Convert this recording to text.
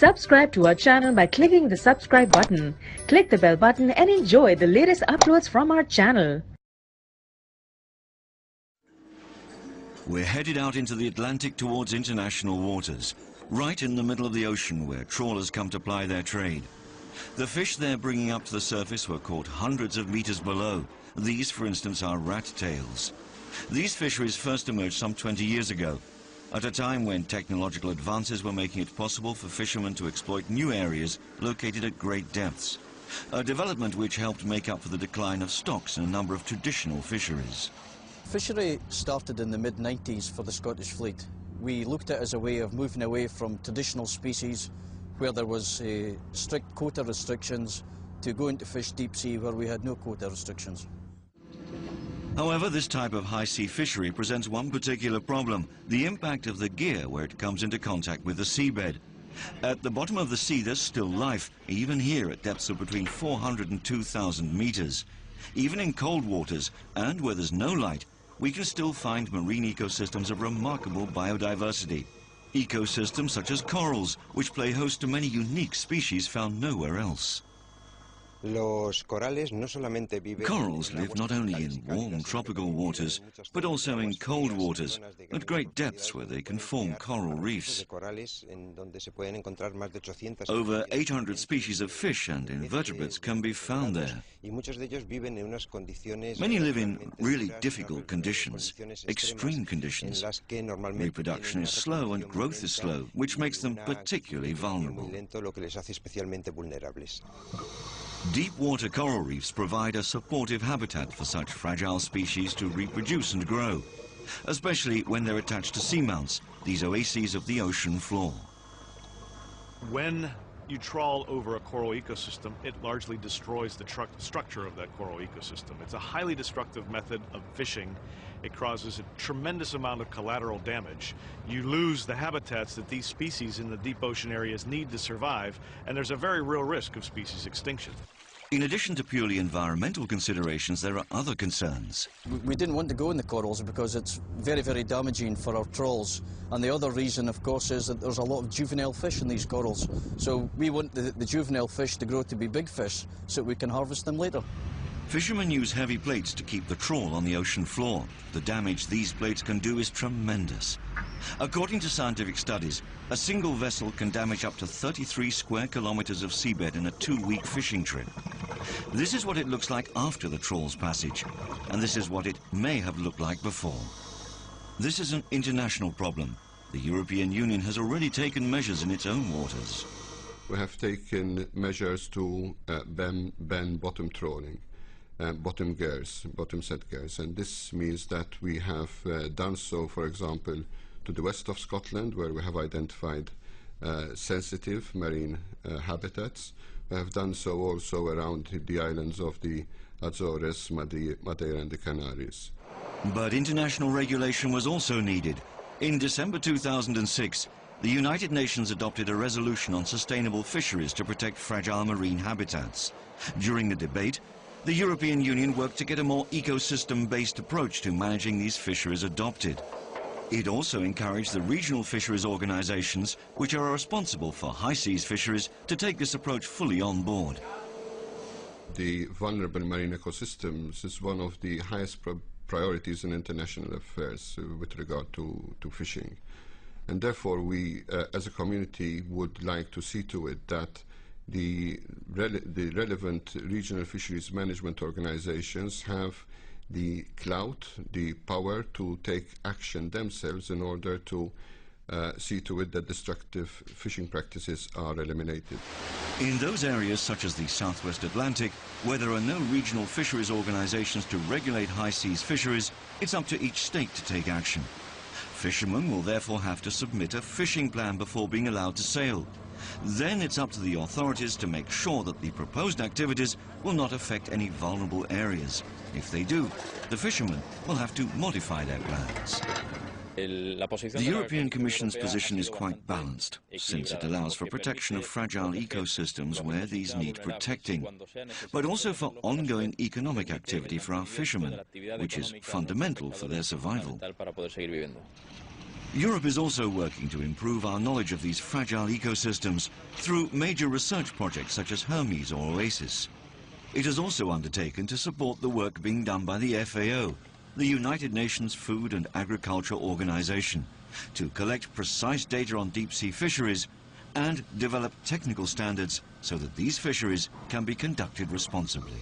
Subscribe to our channel by clicking the subscribe button. Click the bell button and enjoy the latest uploads from our channel. We're headed out into the Atlantic towards international waters, right in the middle of the ocean where trawlers come to ply their trade. The fish they're bringing up to the surface were caught hundreds of meters below. These, for instance, are rat tails. These fisheries first emerged some 20 years ago, at a time when technological advances were making it possible for fishermen to exploit new areas located at great depths, a development which helped make up for the decline of stocks in a number of traditional fisheries. Fishery started in the mid-90s for the Scottish fleet. We looked at it as a way of moving away from traditional species where there was strict quota restrictions to going to fish deep sea where we had no quota restrictions. However, this type of high-sea fishery presents one particular problem: the impact of the gear where it comes into contact with the seabed. At the bottom of the sea, there's still life, even here at depths of between 400 and 2,000 meters. Even in cold waters, and where there's no light, we can still find marine ecosystems of remarkable biodiversity. Ecosystems such as corals, which play host to many unique species found nowhere else. Corals live not only in warm tropical waters, but also in cold waters, at great depths where they can form coral reefs. Over 800 species of fish and invertebrates can be found there. Many live in really difficult conditions, extreme conditions. Reproduction is slow and growth is slow, which makes them particularly vulnerable. Deep water coral reefs provide a supportive habitat for such fragile species to reproduce and grow, especially when they're attached to seamounts, these oases of the ocean floor. When you trawl over a coral ecosystem, it largely destroys the structure of that coral ecosystem. It's a highly destructive method of fishing. It causes a tremendous amount of collateral damage. You lose the habitats that these species in the deep ocean areas need to survive, and there's a very real risk of species extinction. In addition to purely environmental considerations, there are other concerns. We didn't want to go in the corals because it's very, very damaging for our trawls. And the other reason, of course, is that there's a lot of juvenile fish in these corals. So we want the juvenile fish to grow to be big fish so we can harvest them later. Fishermen use heavy plates to keep the trawl on the ocean floor. The damage these plates can do is tremendous. According to scientific studies, a single vessel can damage up to 33 square kilometers of seabed in a 2-week fishing trip. This is what it looks like after the trawl's passage, and this is what it may have looked like before. This is an international problem. The European Union has already taken measures in its own waters. We have taken measures to ban bottom trawling. Bottom set gears, and this means that we have done so, for example, to the west of Scotland, where we have identified sensitive marine habitats. We have done so also around the islands of the Azores, Madeira and the Canaries. But international regulation was also needed. In December 2006, the United Nations adopted a resolution on sustainable fisheries to protect fragile marine habitats. During the debate, the European Union worked to get a more ecosystem-based approach to managing these fisheries adopted. It also encouraged the regional fisheries organizations, which are responsible for high seas fisheries, to take this approach fully on board. The vulnerable marine ecosystems is one of the highest priorities in international affairs with regard to fishing. And therefore we, as a community, would like to see to it that the relevant regional fisheries management organizations have the clout, the power to take action themselves in order to see to it that destructive fishing practices are eliminated. In those areas such as the Southwest Atlantic, where there are no regional fisheries organizations to regulate high seas fisheries, it's up to each state to take action. Fishermen will therefore have to submit a fishing plan before being allowed to sail. Then it's up to the authorities to make sure that the proposed activities will not affect any vulnerable areas. If they do, the fishermen will have to modify their plans. The European Commission's position is quite balanced, since it allows for protection of fragile ecosystems where these need protecting, but also for ongoing economic activity for our fishermen, which is fundamental for their survival. Europe is also working to improve our knowledge of these fragile ecosystems through major research projects such as Hermes or Oasis. It has also undertaken to support the work being done by the FAO, the United Nations Food and Agriculture Organization, to collect precise data on deep-sea fisheries and develop technical standards so that these fisheries can be conducted responsibly.